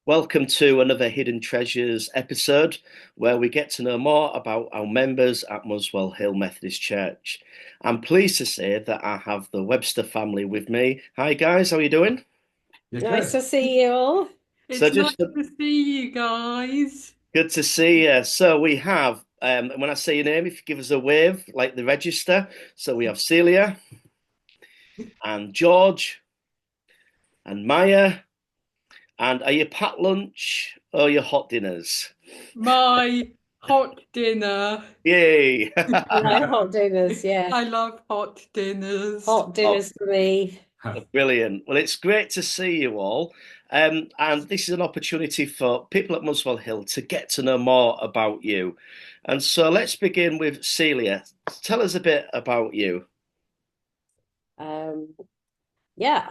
Welcome to another Hidden Treasures episode where we get to know more about our members at Muswell Hill Methodist Church. I'm pleased to say that I have the Webster family with me. Hi guys, how are you doing? You're Nice good. to see you all. So It's nice just uh, to see you guys. Good to see you. So we have, when I say your name, if you give us a wave, like the register. So we have Celia and George and Maia. And are you packed lunch or your hot dinners? My hot dinner. Yay! I like hot dinners, yeah. I love hot dinners. Hot Oh, dinners for me. brilliant. Well, it's great to see you all. And this is an opportunity for people at Muswell Hill to get to know more about you. And so let's begin with Celia. Tell us a bit about you. Um, yeah,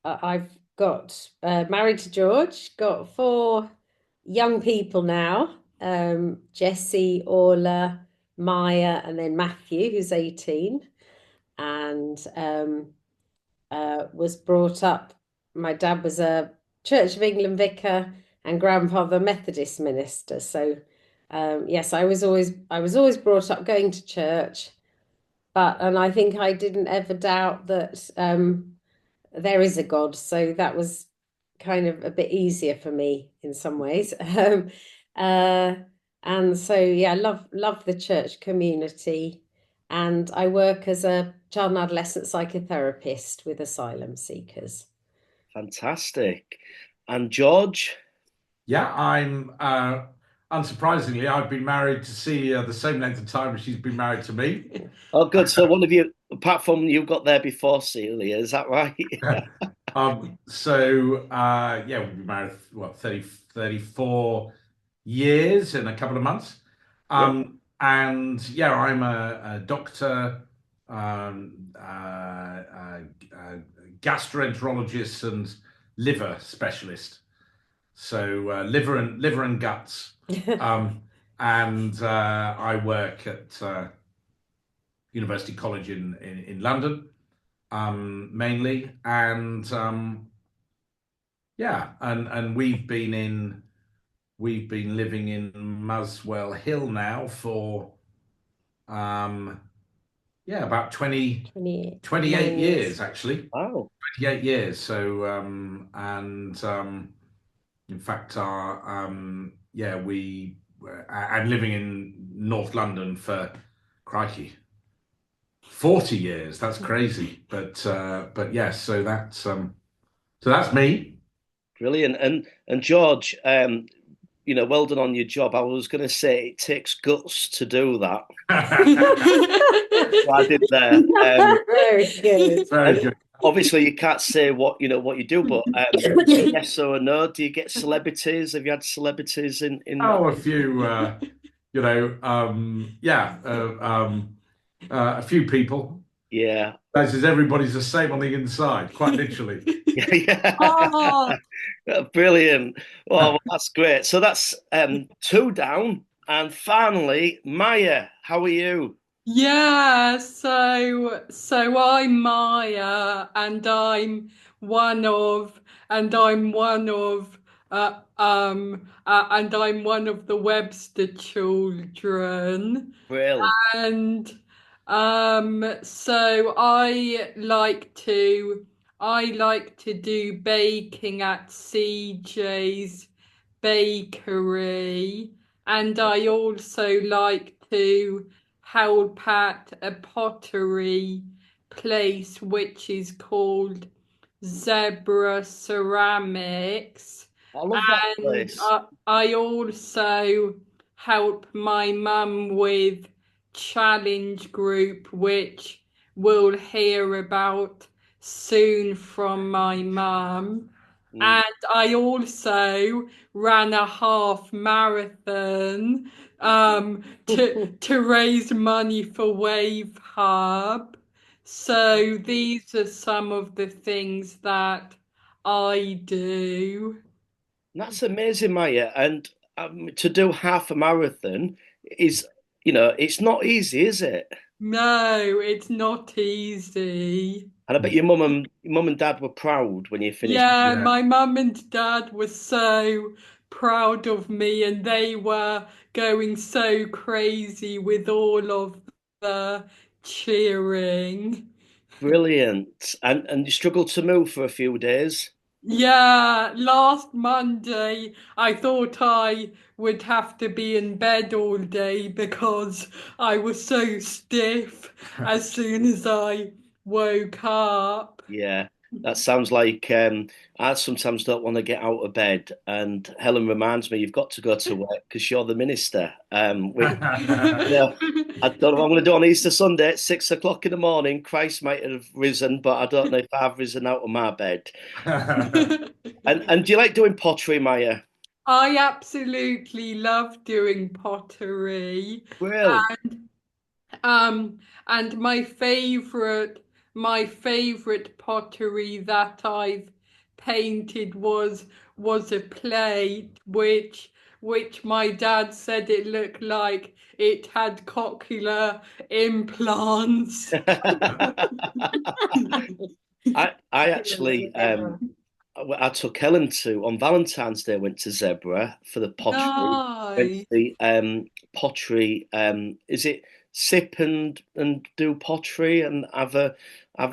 I've got married to George, got four young people now. Jesse, Orla, Maya, and then Matthew, who's 18, and was brought up. My dad was a Church of England vicar and grandfather Methodist minister. So yes, I was always brought up going to church, and I think I didn't ever doubt that there is a God. So that was kind of a bit easier for me in some ways. Uh, and so yeah, love the church community, and I work as a child and adolescent psychotherapist with asylum seekers. Fantastic. And George? Yeah, I'm unsurprisingly, I've been married to Celia the same length of time as she's been married to me. Oh, good. So one of you, apart from you, got there before Celia, is that right? Yeah, we've been married what 34 years in a couple of months. Yeah, And yeah, I'm a doctor, gastroenterologist and liver specialist. So liver and guts. Um, and I work at University College in London, mainly. And yeah, and we've been living in Muswell Hill now for um yeah, about 28 29 years years. actually. wow. 28 years. So and in fact, I'm living in North London for crikey 40 years. That's crazy. But yes, so that's me. Brilliant. And George, well done on your job. I was going to say it takes guts to do that. So I did there. Very good. Very And good. obviously you can't say what you do, but yes or no, do you get celebrities? Have you had celebrities in that? Oh, a few, yeah, a few people. Yeah. That is, everybody's the same on the inside, quite literally. Oh, Yeah. Brilliant. Well, that's great. So that's two down. And finally, Maya, how are you? yeah. So I'm Maya, and I'm one of the Webster children. Brill. And so I like to do baking at CJ's bakery, and I also like to help at a pottery place which is called Zebra Ceramics. I love that And place. I also help my mum with challenge group, which we'll hear about soon from my mum. Mm. And I also ran a half marathon to raise money for Wave Hub. So these are some of the things that I do. That's amazing, Maya. And to do half a marathon is, it's not easy, is it? No, it's not easy. And I bet your mum and dad were proud when you finished. Yeah, Yeah. my mum and dad were so proud of me, and they were going so crazy with all of the cheering. Brilliant. And you struggled to move for a few days. Yeah, last Monday I thought I would have to be in bed all day because I was so stiff as soon as I woke up. Yeah, that sounds like I sometimes don't want to get out of bed. And Helen reminds me, you've got to go to work because you're the minister. I don't know what I'm going to do on Easter Sunday at 6 o'clock in the morning. Christ might have risen, but I don't know if I've risen out of my bed. And do you like doing pottery, Maya? I absolutely love doing pottery. Brill. Um, and my favorite pottery that I've painted was a plate which my dad said it looked like it had cochlear implants. I actually I took Helen to on Valentine's Day. Went to Zebra for the pottery. Went to Nice. the pottery. Is it sip and do pottery and have a tea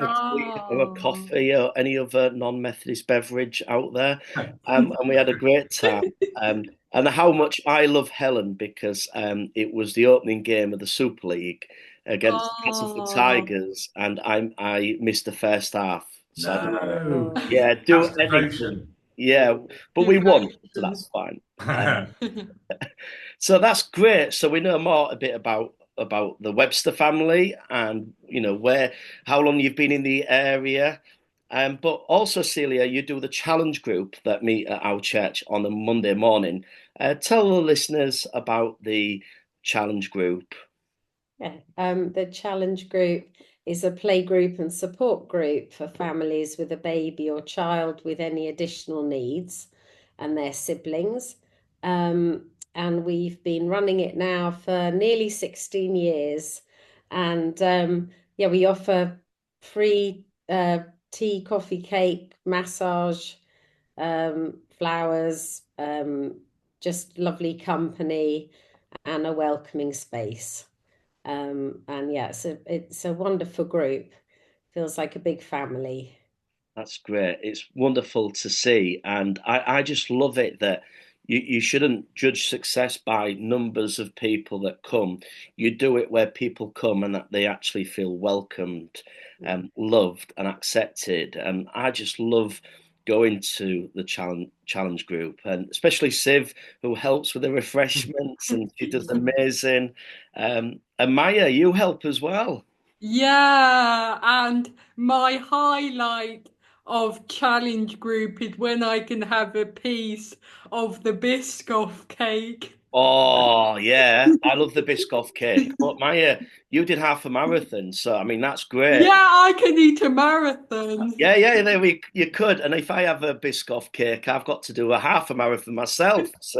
or a Oh. coffee or any other non-Methodist beverage out there, and we had a great time. And how much I love Helen because it was the opening game of the Super League against the Castleford Oh. Tigers, and I missed the first half. So I don't know. No, Yeah, do that's anything. devotion. Yeah, but we won, so Devotion. that's fine. So that's great. So we know more a bit about the Webster family and where how long you've been in the area. But also, Celia, you do the challenge group that meet at our church on a Monday morning. Tell the listeners about the challenge group. Yeah, the challenge group is a play group and support group for families with a baby or child with any additional needs and their siblings. And we've been running it now for nearly 16 years. And yeah, we offer free tea, coffee, cake, massage, flowers, just lovely company, and a welcoming space. And yeah, it's a wonderful group. Feels like a big family. That's great. It's wonderful to see. And I just love it that you shouldn't judge success by numbers of people that come. You do it where people come and that they actually feel welcomed and loved and accepted. And I just love going to the challenge group and especially Siv, who helps with the refreshments and she does amazing. And Maya, you help as well. Yeah, and my highlight of challenge group is when I can have a piece of the Biscoff cake. Oh yeah, I love the Biscoff cake. But Maya, you did half a marathon, so I mean that's great. Yeah, I can eat a marathon. Yeah, you could. And if I have a Biscoff cake, I've got to do a half a marathon myself. So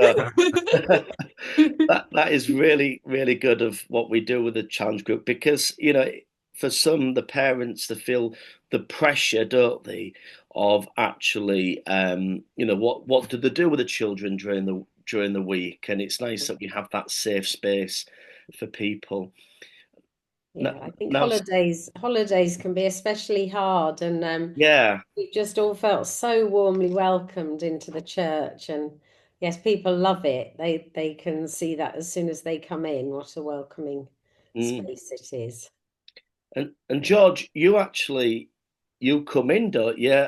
that is really, really good of what we do with the challenge group because for some the parents they feel the pressure, don't they, of actually what do they do with the children during the week, and it's nice that we have that safe space for people. Yeah, I think Now, holidays can be especially hard, and yeah. we've just all felt so warmly welcomed into the church. And yes, people love it. They can see that as soon as they come in, what a welcoming Mm. space it is. And George, you come in, don't you?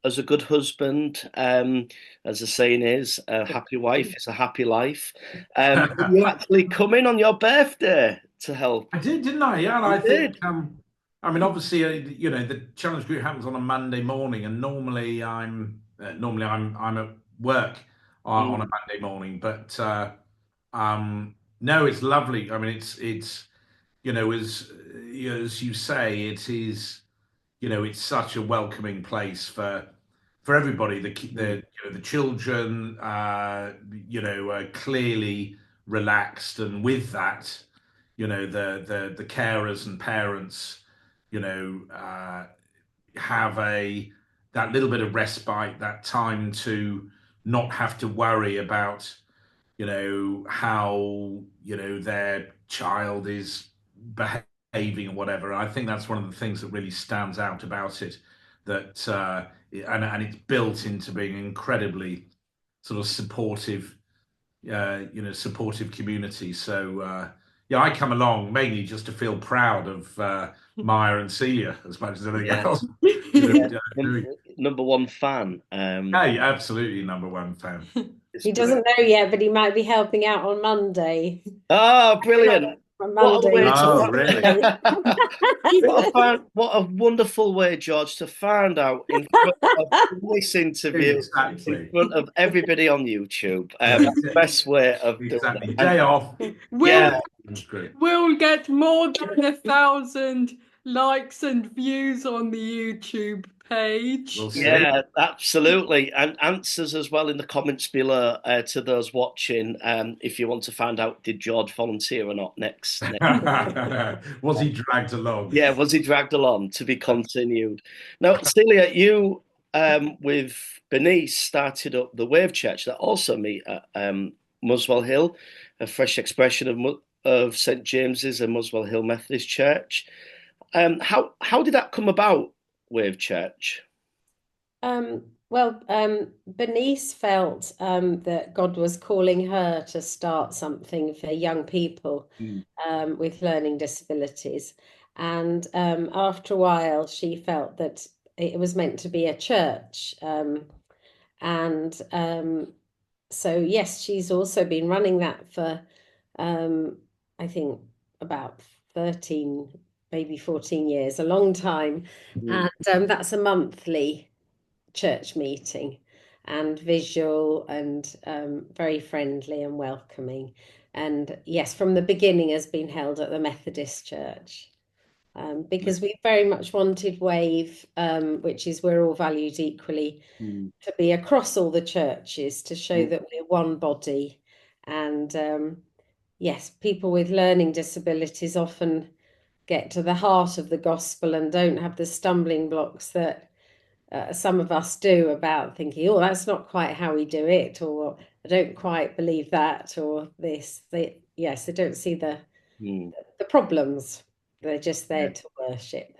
As a good husband, as the saying is, a happy wife is a happy life. You actually come in on your birthday to help. I did, didn't I? Yeah, and You I think, did. I mean, obviously, the challenge group happens on a Monday morning, and normally I'm at work on a Mm, Monday morning. But no, it's lovely. I mean, it's as you say, it is. It's such a welcoming place for everybody. mm. The children, clearly relaxed, and with that. the carers and parents, have that little bit of respite, that time to not have to worry about, how, their child is behaving or whatever. I think that's one of the things that really stands out about it, that and it's built into being incredibly sort of supportive, supportive community. So yeah, I come along mainly just to feel proud of Maia and Celia as much as anything else. Number one fan. Hey, absolutely number one fan. He doesn't know yet, but he might be helping out on Monday. Oh, brilliant. On What a way Monday. Oh, really? what a wonderful way, George, to find out in front of this interview, Exactly. in front of everybody on YouTube. That's the best way of doing Exactly. it. Day off. We'll get more than 1,000 likes and views on the YouTube page. We'll see. Yeah, absolutely. And answers as well in the comments below to those watching, if you want to find out, did George volunteer or not next. Was he dragged along? Yeah, was he dragged along? To be continued. Now, Celia, you with Bernice started up the Wave Church that also meet at Muswell Hill, a fresh expression of St. James's and Muswell Hill Methodist Church. How did that come about, Wave Church? Bernice felt that God was calling her to start something for young people with learning disabilities. And after a while, she felt that it was meant to be a church. So, yes, she's also been running that for, I think, about 13, maybe 14 years, a long time. And that's a monthly church meeting, and visual and very friendly and welcoming. And yes, from the beginning has been held at the Methodist Church, because we very much wanted Wave, which is we're all valued equally, to be across all the churches, to show that we're one body. And yes, people with learning disabilities often get to the heart of the gospel and don't have the stumbling blocks that some of us do, about thinking, oh, that's not quite how we do it, or I don't quite believe that, or this. They don't see the problems. They're just there to worship.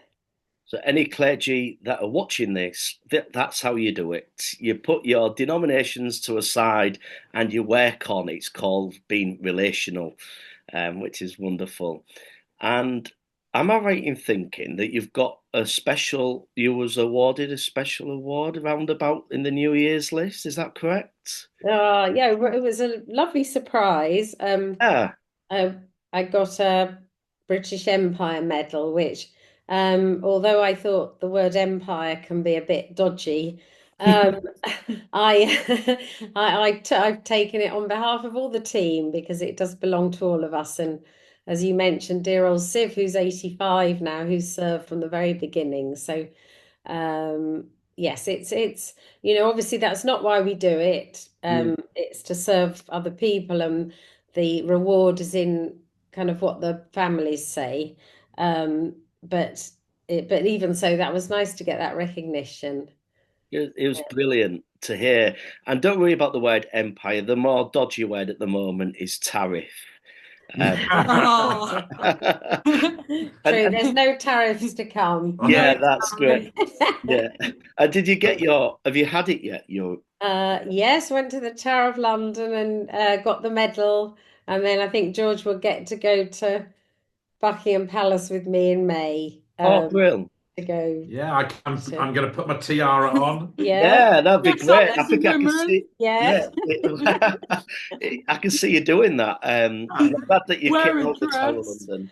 So any clergy that are watching this, that's how you do it. You put your denominations to a side and you work on it. It's called being relational, which is wonderful. And am I right in thinking that you was awarded a special award roundabout in the New Year's list? Is that correct? Yeah, it was a lovely surprise. I got a British Empire medal, which, although I thought the word empire can be a bit dodgy, I've taken it on behalf of all the team, because it does belong to all of us. And as you mentioned, dear old Siv, who's 85 now, who's served from the very beginning. So yes, it's obviously that's not why we do it. It's to serve other people, and the reward is in kind of what the families say. But even so, that was nice to get that recognition. It was brilliant to hear. And don't worry about the word empire. The more dodgy word at the moment is tariff. True, there's no tariffs to come. Yeah, that's great. Yeah. Have you had it yet? Yes, went to the Tower of London and got the medal. And then I think George will get to go to Buckingham Palace with me in May. Brilliant. To go. Yeah, I'm going to put my tiara on. Yeah, that'd be great. I think I can see. Yeah. I can see you doing that. I'm glad that you came out the Tower of London.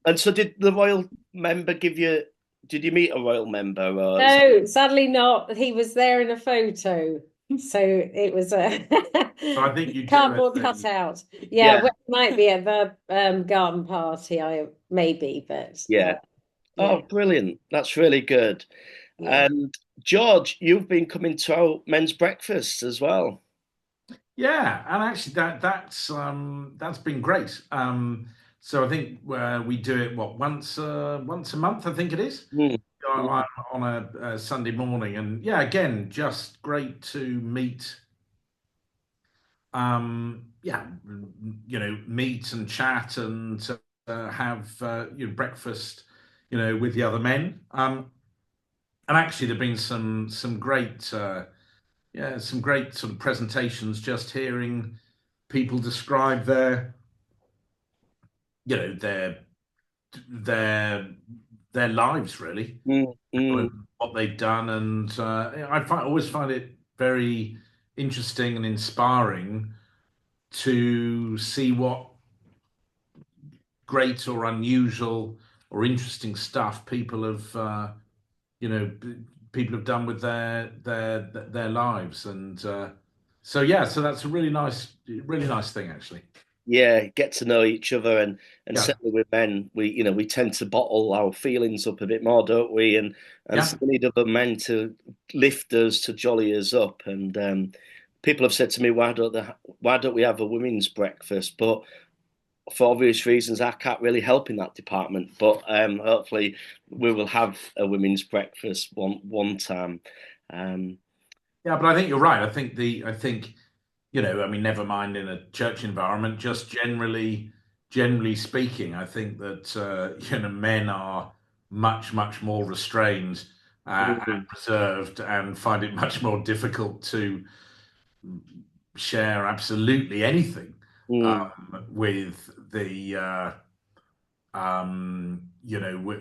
And so, did the royal member give you? Did you meet a royal member? Or no, sadly not. He was there in a photo. So it was a I think you cardboard cutout. Yeah, well, it might be at the garden party. But yeah. Oh, brilliant! That's really good. Yeah. And George, you've been coming to our men's breakfast as well. Yeah, and actually that's been great. So I think we do it once a month, I think it is, Mm, mm, on a Sunday morning, and yeah, again, just great to meet. Yeah, meet and chat and have breakfast, with the other men. And actually, there've been some great. Some great sort of presentations, just hearing people describe you know, their their their lives really, mm, and mm, what they've done, and always find it very interesting and inspiring to see what great or unusual or interesting stuff you know people have done with their lives, and so yeah, so that's a really nice thing actually. yeah, get to know each other, and Yeah, certainly with men, we tend to bottle our feelings up a bit more, don't we? And yeah, so we need other men to lift us, to jolly us up. And people have said to me, why don't we have a women's breakfast? But for obvious reasons, I can't really help in that department. But hopefully, we will have a women's breakfast one time. Um, yeah. But I think you're right. I think I mean, never mind in a church environment, just generally speaking, I think that men are much more restrained and mm, reserved, and find it much more difficult to share absolutely anything mm, with the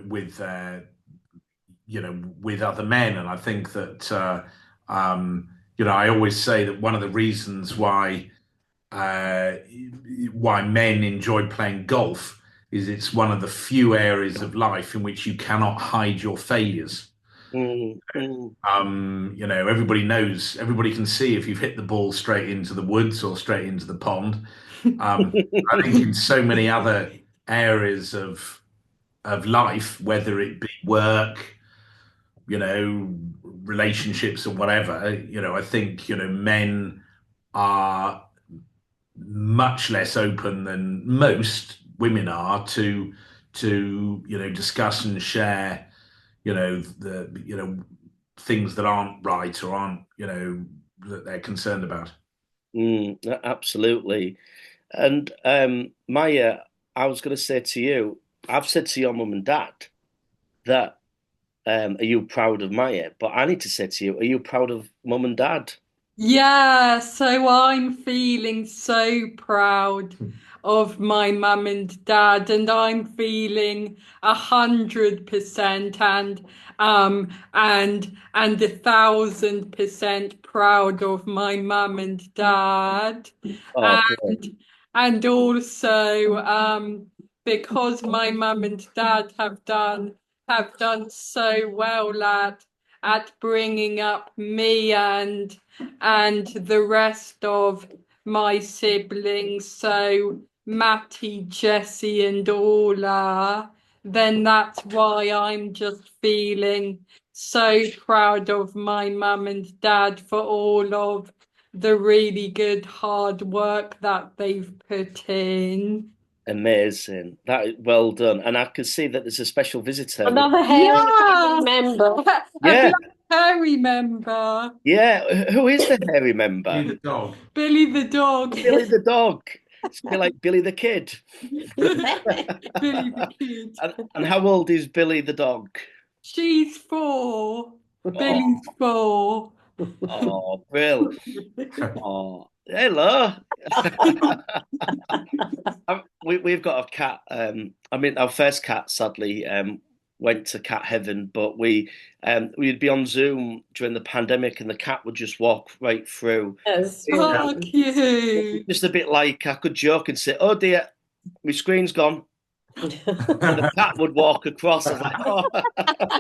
with with other men. And I think that I always say that one of the reasons uh, why men enjoy playing golf is it's one of the few areas of life in which you cannot hide your failures. mm, mm, Everybody knows, everybody can see if you've hit the ball straight into the woods or straight into the pond. I think in so many other areas of life, whether it be work, relationships or whatever, I think, men are much less open than most women are to discuss and share, the things that aren't right or aren't, that they're concerned about. absolutely. And Maya, I was going to say to you, I've said to your mum and dad that are you proud of Maya? But I need to say to you, are you proud of mum and dad? Yeah, so I'm feeling so proud of my mum and dad, and I'm feeling 100% and 1,000% proud of my mum and dad. Oh, great. And also because my mum and dad have done so well at bringing up me and the rest of my siblings, so Matty, Jessie, and Ola, then that's why I'm just feeling so proud of my mum and dad for all of the really good hard work that they've put in. Amazing. Well done. And I can see that there's a special visitor. Another Yeah, member. a Yeah, black hairy member, yeah. Who is the hairy member? Be the dog. Billy the dog, Billy the dog. It's a bit like Billy the kid. Billy the kid. And how old is Billy the dog? She's 4. Oh, Billy's 4. oh, Bill. Oh, hello. We've got a cat. I mean, our first cat sadly went to cat heaven, but we'd be on Zoom during the pandemic, and the cat would just walk right through. Yes. Oh, cute. Just a bit like I could joke and say, "Oh dear, my screen's gone," and the cat would walk across. I was like, "Oh,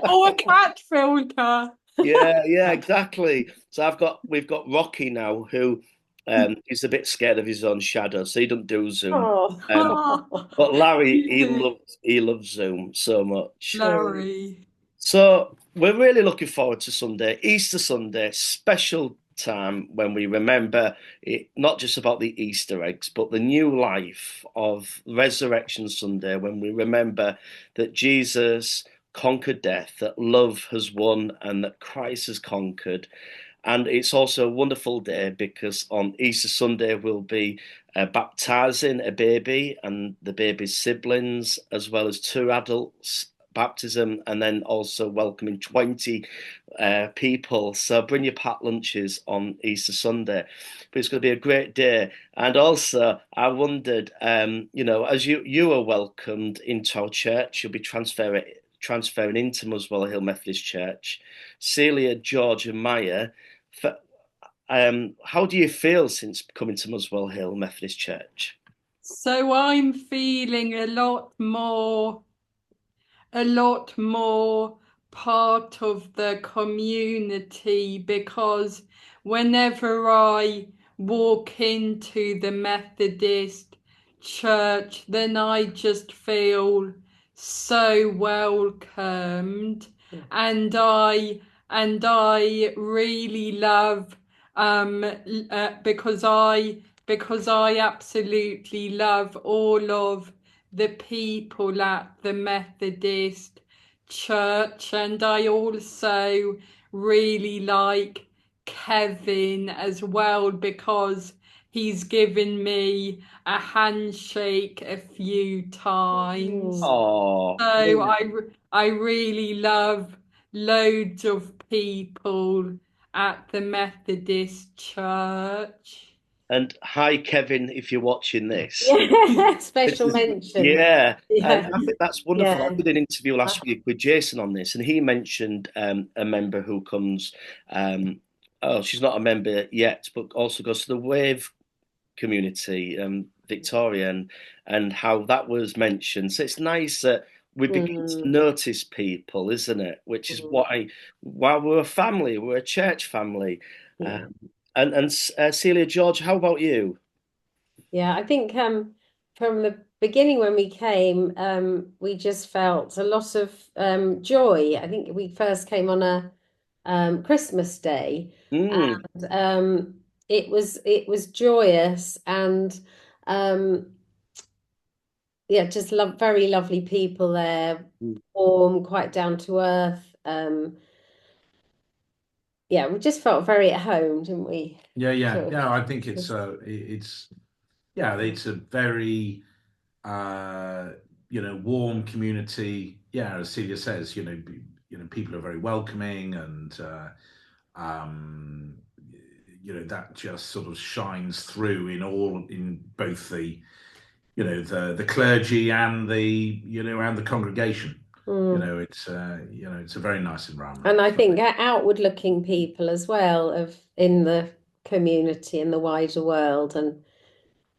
Oh, a cat filter. yeah, exactly." So we've got Rocky now, who is a bit scared of his own shadow, so he doesn't do Zoom. Oh. But Larry, Cute. he loves Zoom so much. Larry. So we're really looking forward to Sunday, Easter Sunday, special time when we remember it, not just about the Easter eggs, but the new life of Resurrection Sunday, when we remember that Jesus conquered death, that love has won, and that Christ has conquered. And it's also a wonderful day because on Easter Sunday we'll be baptizing a baby and the baby's siblings, as well as 2 adults baptism, and then also welcoming 20 people. So bring your packed lunches on Easter Sunday. But it's going to be a great day. And also, I wondered, as you are welcomed into our church, you'll be transferring into Muswell Hill Methodist Church. Celia, George, and Maia, how do you feel since coming to Muswell Hill Methodist Church? So I'm feeling a lot more part of the community, because whenever I walk into the Methodist church, then I just feel so welcomed, and I really love because I absolutely love all of the people at the Methodist church, and I also really like Kevin as well, because he's given me a handshake a few times. Oh, So I really love loads of people at the Methodist church. and hi, Kevin, if you're watching this. Yeah, special mention. Yeah, Yeah. I think that's wonderful. Yeah. I did an interview last week with Jason on this, and he mentioned a member who comes. She's not a member yet, but also goes to the Wave community, Victoria, and how that was mentioned. So it's nice that we begin to notice people, isn't it? Which is why we're a family, we're a church family. Yeah. And Celia, George, how about you? Yeah, I think from the beginning when we came, we just felt a lot of joy. I think we first came on a Christmas Day, Mm. and it was joyous, and yeah, just very lovely people there, warm, quite down to earth. Yeah, we just felt very at home, didn't we? Yeah. I think it's a very warm community. Yeah, as Celia says, people are very welcoming, and that just sort of shines through in both the the clergy and the congregation. It's a very nice environment. And I think outward looking people as well in the community in the wider world. And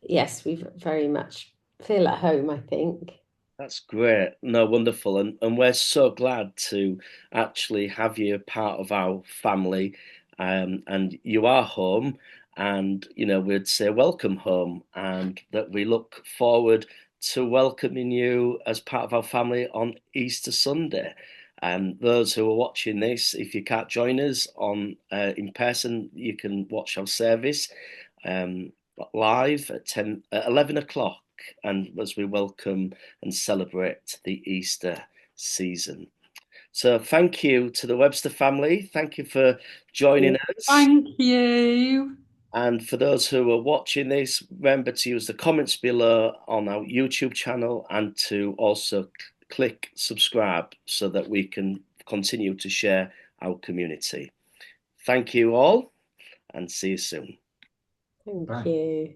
yes, we very much feel at home, I think. That's great. No, wonderful. And we're so glad to actually have you part of our family. And you are home. And, we'd say welcome home. And that we look forward to welcoming you as part of our family on Easter Sunday. And those who are watching this, if you can't join us in person, you can watch our service live at 11 o'clock. And as we welcome and celebrate the Easter season. So thank you to the Webster family. Thank you for joining us. Thank you. And for those who are watching this, remember to use the comments below on our YouTube channel, and to also click subscribe so that we can continue to share our community. Thank you all, and see you soon. Thank you.